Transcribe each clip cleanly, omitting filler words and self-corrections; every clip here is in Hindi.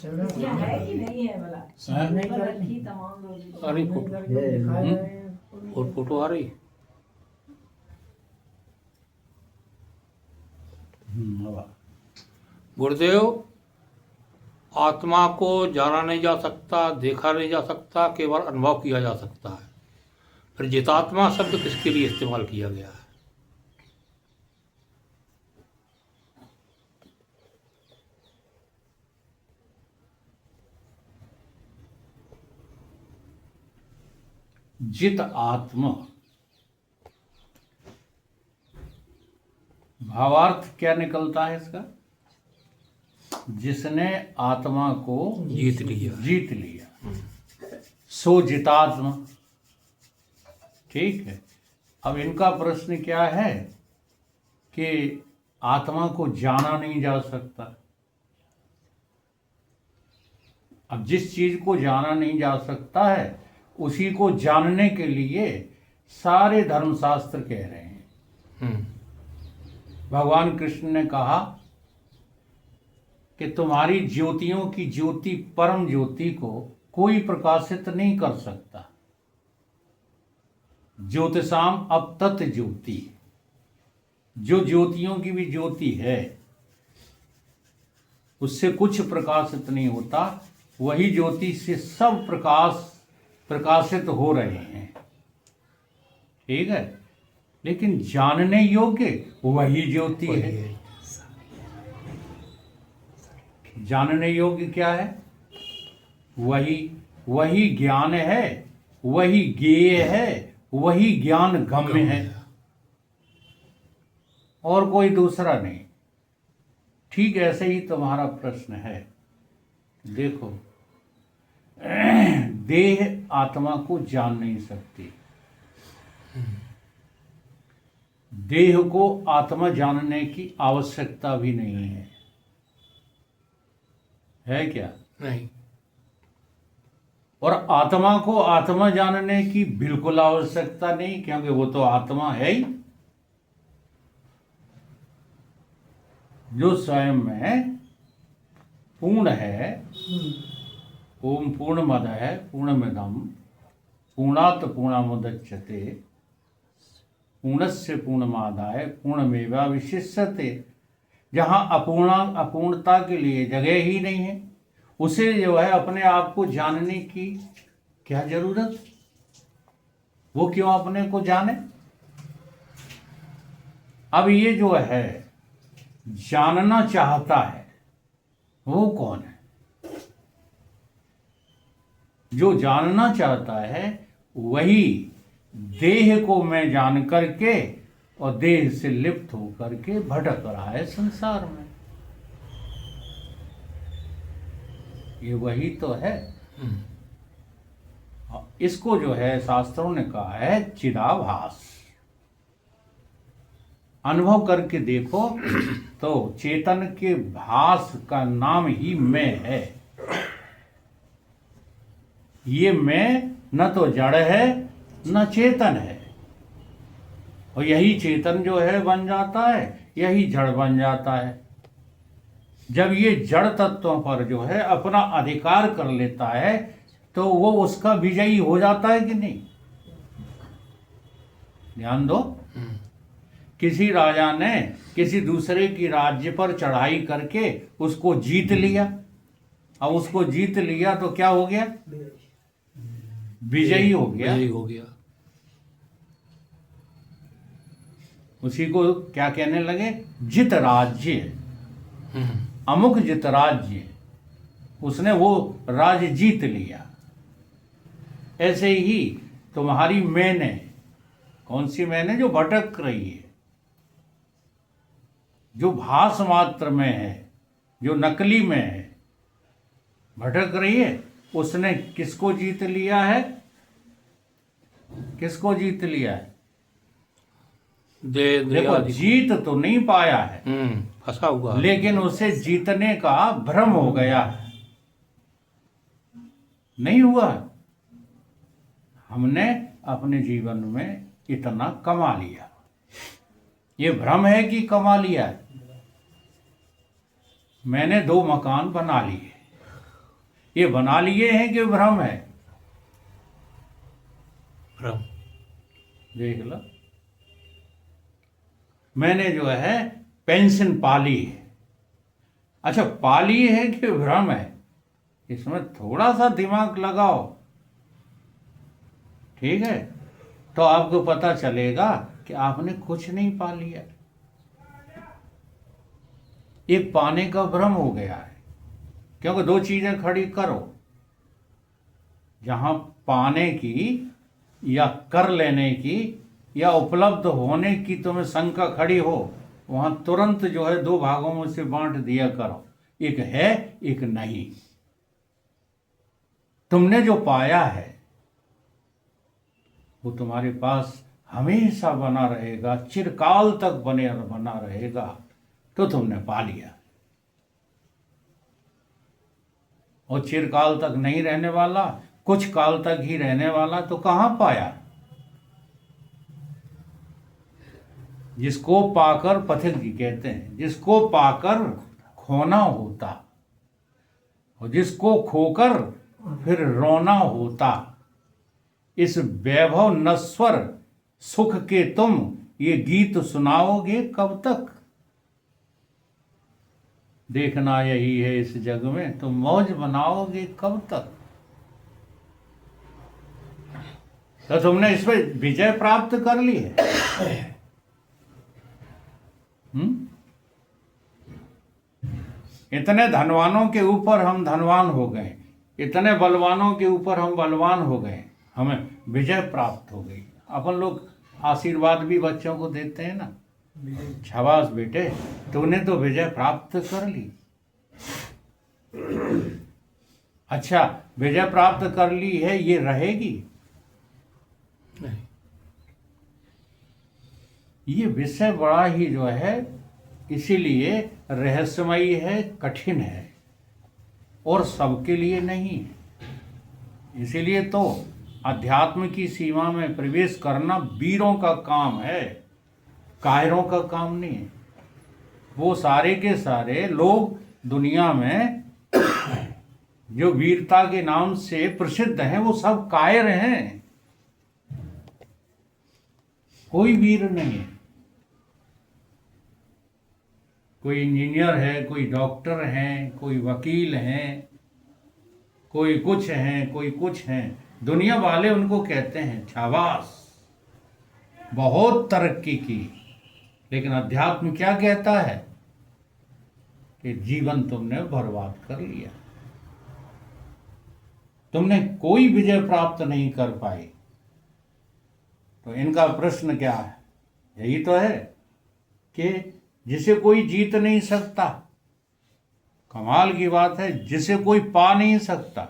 है कि नहीं है भला? रखी तमाम लोग। अरे और फोटो आ रही। गुरुदेव, आत्मा को जाना नहीं जा सकता, देखा नहीं जा सकता, केवल अनुभव किया जा सकता है। फिर जितात्मा शब्द किसके लिए इस्तेमाल किया गया है? जित आत्मा, भावार्थ क्या निकलता है इसका? जिसने आत्मा को जीत लिया। सो जितात्मा। ठीक है। अब इनका प्रश्न क्या है कि आत्मा को जाना नहीं जा सकता। अब जिस चीज को जाना नहीं जा सकता है उसी को जानने के लिए सारे धर्मशास्त्र कह रहे हैं। भगवान कृष्ण ने कहा कि तुम्हारी ज्योतियों की ज्योति परम ज्योति को कोई प्रकाशित नहीं कर सकता। ज्योतिषाम अब तत् ज्योति, जो ज्योतियों की भी ज्योति है उससे कुछ प्रकाशित नहीं होता। वही ज्योति से सब प्रकाशित हो रहे हैं। ठीक है। लेकिन जानने योग्य वही ज्योति है। जानने योग्य क्या है? वही ज्ञान है, वही ज्ञेय है, वही ज्ञान गम्य है, और कोई दूसरा नहीं। ठीक ऐसे ही तुम्हारा प्रश्न है। देखो, देह आत्मा को जान नहीं सकती। देह को आत्मा जानने की आवश्यकता भी नहीं है क्या? नहीं। और आत्मा को आत्मा जानने की बिल्कुल आवश्यकता नहीं, क्योंकि वो तो आत्मा है ही, जो स्वयं में पूर्ण है। ओम पूर्णमदः पूर्णमिदं पूर्णात् पूर्णमुदच्यते पूर्णस्य पूर्णमादाय पूर्णमेवावशिष्यते। जहाँ अपूर्णता के लिए जगह ही नहीं है, उसे जो है अपने आप को जानने की क्या जरूरत? वो क्यों अपने को जाने? अब ये जो है जानना चाहता है, वो कौन है? जो जानना चाहता है वही देह को मैं जान करके और देह से लिप्त होकर के भटक रहा है संसार में। ये वही तो है। इसको जो है शास्त्रों ने कहा है चिदाभास। अनुभव करके देखो तो चेतन के भास का नाम ही मैं है। ये मैं न तो जड़ है न चेतन है, और यही चेतन जो है बन जाता है, यही जड़ बन जाता है। जब ये जड़ तत्वों पर जो है अपना अधिकार कर लेता है तो वो उसका विजयी हो जाता है कि नहीं? ध्यान दो। किसी राजा ने किसी दूसरे की राज्य पर चढ़ाई करके उसको जीत लिया। अब उसको जीत लिया तो क्या हो गया? विजयी हो गया। विजयी हो गया। उसी को क्या कहने लगे? जित राज्य, अमुक जित राज्य। उसने वो राज्य जीत लिया। ऐसे ही तुम्हारी मैंने, कौन सी मैंने? जो भटक रही है, जो भास मात्र में है, जो नकली में है, भटक रही है, उसने किसको जीत लिया है? किसको जीत लिया है? देखो, जीत तो नहीं पाया है, फंसा हुआ, लेकिन उसे जीतने का भ्रम हो गया है। नहीं हुआ। हमने अपने जीवन में इतना कमा लिया। ये भ्रम है कि कमा लिया है। मैंने 2 मकान बना लिए, ये बना लिए हैं कि भ्रम है? भ्रम। देख लो, मैंने जो है पेंशन पाली है। अच्छा, पाली है कि भ्रम है? इसमें थोड़ा सा दिमाग लगाओ, ठीक है, तो आपको पता चलेगा कि आपने कुछ नहीं पा लिया। एक पाने का भ्रम हो गया है, क्योंकि दो चीजें खड़ी करो, जहां पाने की या कर लेने की या उपलब्ध होने की तुम्हें शंका खड़ी हो, वहां तुरंत जो है दो भागों में से बांट दिया करो, एक है एक नहीं। तुमने जो पाया है वो तुम्हारे पास हमेशा बना रहेगा, चिरकाल तक बना रहेगा, तो तुमने पा लिया। और चिरकाल तक नहीं रहने वाला, कुछ काल तक ही रहने वाला, तो कहां पाया? जिसको पाकर, पथिक जी कहते हैं, जिसको पाकर खोना होता और जिसको खोकर फिर रोना होता, इस वैभव नश्वर सुख के तुम ये गीत सुनाओगे कब तक? देखना यही है इस जग में, तुम मौज बनाओगे कब तक? तो तुमने इस पर विजय प्राप्त कर ली है। इतने धनवानों के ऊपर हम धनवान हो गए, इतने बलवानों के ऊपर हम बलवान हो गए, हमें विजय प्राप्त हो गई। अपन लोग आशीर्वाद भी बच्चों को देते हैं ना, शाबाश बेटे, तूने तो विजय प्राप्त कर ली। अच्छा, विजय प्राप्त कर ली है, ये रहेगी? नहीं। ये विषय बड़ा ही जो है इसीलिए रहस्यमयी है, कठिन है, और सबके लिए नहीं है। इसीलिए तो अध्यात्म की सीमा में प्रवेश करना वीरों का काम है, कायरों का काम नहीं है। वो सारे के सारे लोग दुनिया में जो वीरता के नाम से प्रसिद्ध हैं, वो सब कायर हैं, कोई वीर नहीं है। कोई इंजीनियर है, कोई डॉक्टर हैं, कोई वकील हैं, कोई कुछ हैं, कोई कुछ हैं। दुनिया वाले उनको कहते हैं शाबाश, बहुत तरक्की की। लेकिन अध्यात्म क्या कहता है कि जीवन तुमने बर्बाद कर लिया, तुमने कोई विजय प्राप्त नहीं कर पाई। तो इनका प्रश्न क्या है? यही तो है कि जिसे कोई जीत नहीं सकता, कमाल की बात है, जिसे कोई पा नहीं सकता,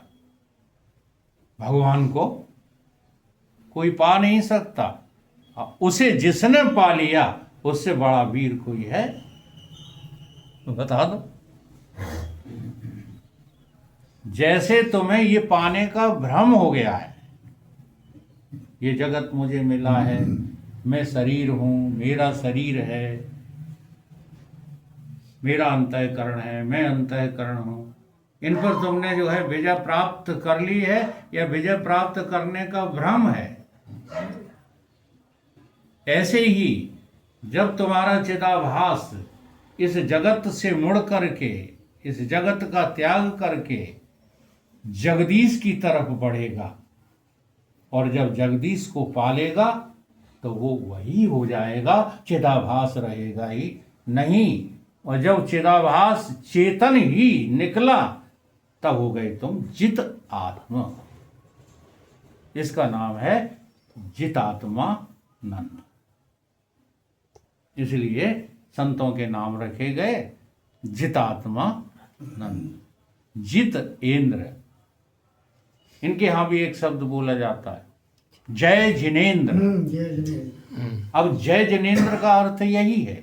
भगवान को कोई पा नहीं सकता, उसे जिसने पा लिया उससे बड़ा वीर कोई है? तो बता दो। जैसे तुम्हें ये पाने का भ्रम हो गया है, ये जगत मुझे मिला है, मैं शरीर हूं, मेरा शरीर है, मेरा अंतःकरण है, मैं अंतःकरण हूं, इन पर तुमने जो है विजय प्राप्त कर ली है, या विजय प्राप्त करने का भ्रम है। ऐसे ही जब तुम्हारा चिदाभास इस जगत से मुड़ करके, इस जगत का त्याग करके जगदीश की तरफ बढ़ेगा, और जब जगदीश को पालेगा तो वो वही हो जाएगा, चिदाभास रहेगा ही नहीं। और जब चिदाभास चेतन ही निकला, तब हो गए तुम जित आत्मा। इसका नाम है जितात्मा नंद। इसलिए संतों के नाम रखे गए जितात्मा नंद, जित इंद्र। इनके यहां भी एक शब्द बोला जाता है, जय जिनेन्द्र। अब जय जिनेन्द्र का अर्थ यही है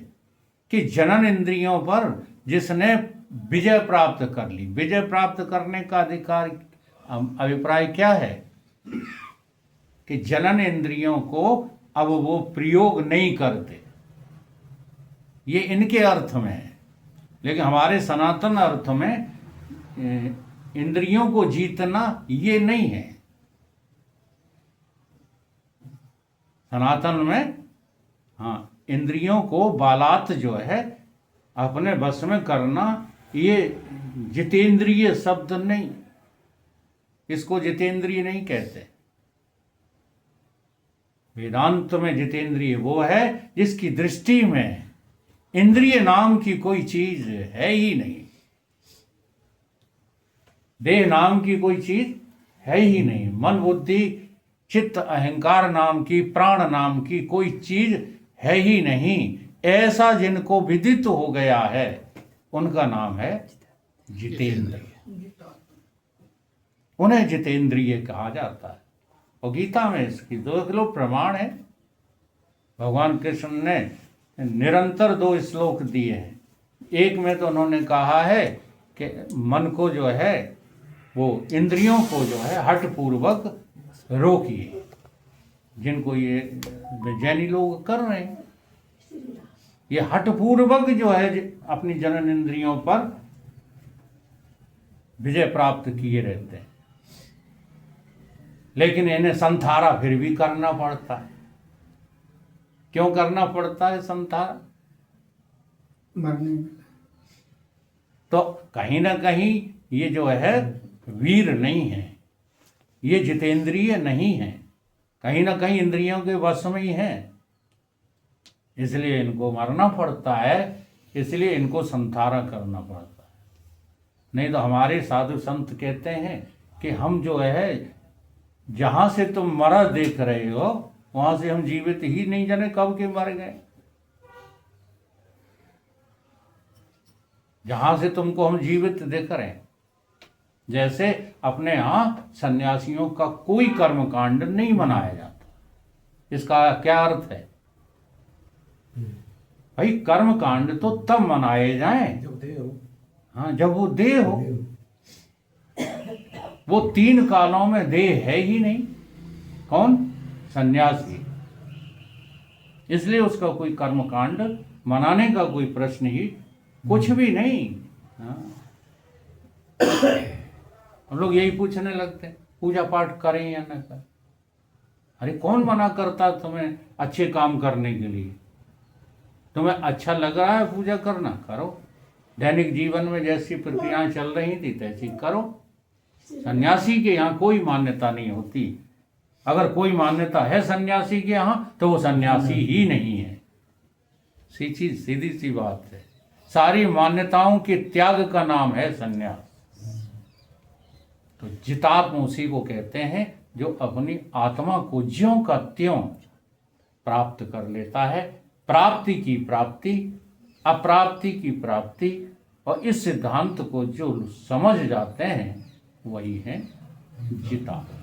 कि जनन इंद्रियों पर जिसने विजय प्राप्त कर ली। विजय प्राप्त करने का अधिकार, अभिप्राय क्या है कि जनन इंद्रियों को अब वो प्रयोग नहीं करते, ये इनके अर्थ में है। लेकिन हमारे सनातन अर्थ में इंद्रियों को जीतना ये नहीं है। सनातन में हाँ, इंद्रियों को बालात जो है अपने बस में करना, ये जितेंद्रिय शब्द नहीं, इसको जितेंद्रिय नहीं कहते। वेदांत में जितेंद्रिय वो है जिसकी दृष्टि में इंद्रिय नाम की कोई चीज है ही नहीं, देह नाम की कोई चीज है ही नहीं, मन बुद्धि चित्त अहंकार नाम की, प्राण नाम की कोई चीज है ही नहीं। ऐसा जिनको विदित हो गया है उनका नाम है जितेंद्रिय, उन्हें जितेंद्रिय कहा जाता है। और गीता में इसकी 2 किलो प्रमाण है। भगवान कृष्ण ने निरंतर 2 श्लोक दिए हैं। एक में तो उन्होंने कहा है कि मन को जो है वो इंद्रियों को जो है हठ पूर्वक रोकिए, जिनको ये जैनी लोग कर रहे हैं। ये हठ पूर्वक जो है अपनी जनन इंद्रियों पर विजय प्राप्त किए रहते हैं, लेकिन इन्हें संथारा फिर भी करना पड़ता है। क्यों करना पड़ता है संथारा? मरने में। तो कहीं ना कहीं ये जो है वीर नहीं है, ये जितेंद्रिय नहीं है, कहीं ना कहीं इंद्रियों के वश में ही है, इसलिए इनको मरना पड़ता है, इसलिए इनको संथारा करना पड़ता है। नहीं तो हमारे साधु संत कहते हैं कि हम जो है जहां से तुम मरा देख रहे हो वहां से हम जीवित ही नहीं जाने कब के मर गए। जहां से तुमको हम जीवित देख रहे हैं, जैसे अपने यहाँ सन्यासियों का कोई कर्मकांड नहीं मनाया जाता। इसका क्या अर्थ है भाई? कर्मकांड तो तब मनाए जाएं जब देह हो। हाँ, जब वो देह हो। वो 3 कालों में देह है ही नहीं। कौन? सन्यासी। इसलिए उसका कोई कर्मकांड मनाने का कोई प्रश्न ही कुछ भी नहीं। हाँ। हम लोग यही पूछने लगते हैं पूजा पाठ करें या न करें। अरे कौन मना करता तुम्हें अच्छे काम करने के लिए? तुम्हें अच्छा लग रहा है पूजा करना, करो। दैनिक जीवन में जैसी प्रक्रियाएं चल रही थी तैसी करो। सन्यासी के यहाँ कोई मान्यता नहीं होती। अगर कोई मान्यता है सन्यासी के यहाँ तो वो सन्यासी ही नहीं है। सीधी सी बात है। सारी मान्यताओं के त्याग का नाम है सन्यास। तो जितात्म उसी को कहते हैं जो अपनी आत्मा को ज्यों का त्यों प्राप्त कर लेता है। प्राप्ति की प्राप्ति, अप्राप्ति की प्राप्ति, और इस सिद्धांत को जो समझ जाते हैं वही है जितात्मा।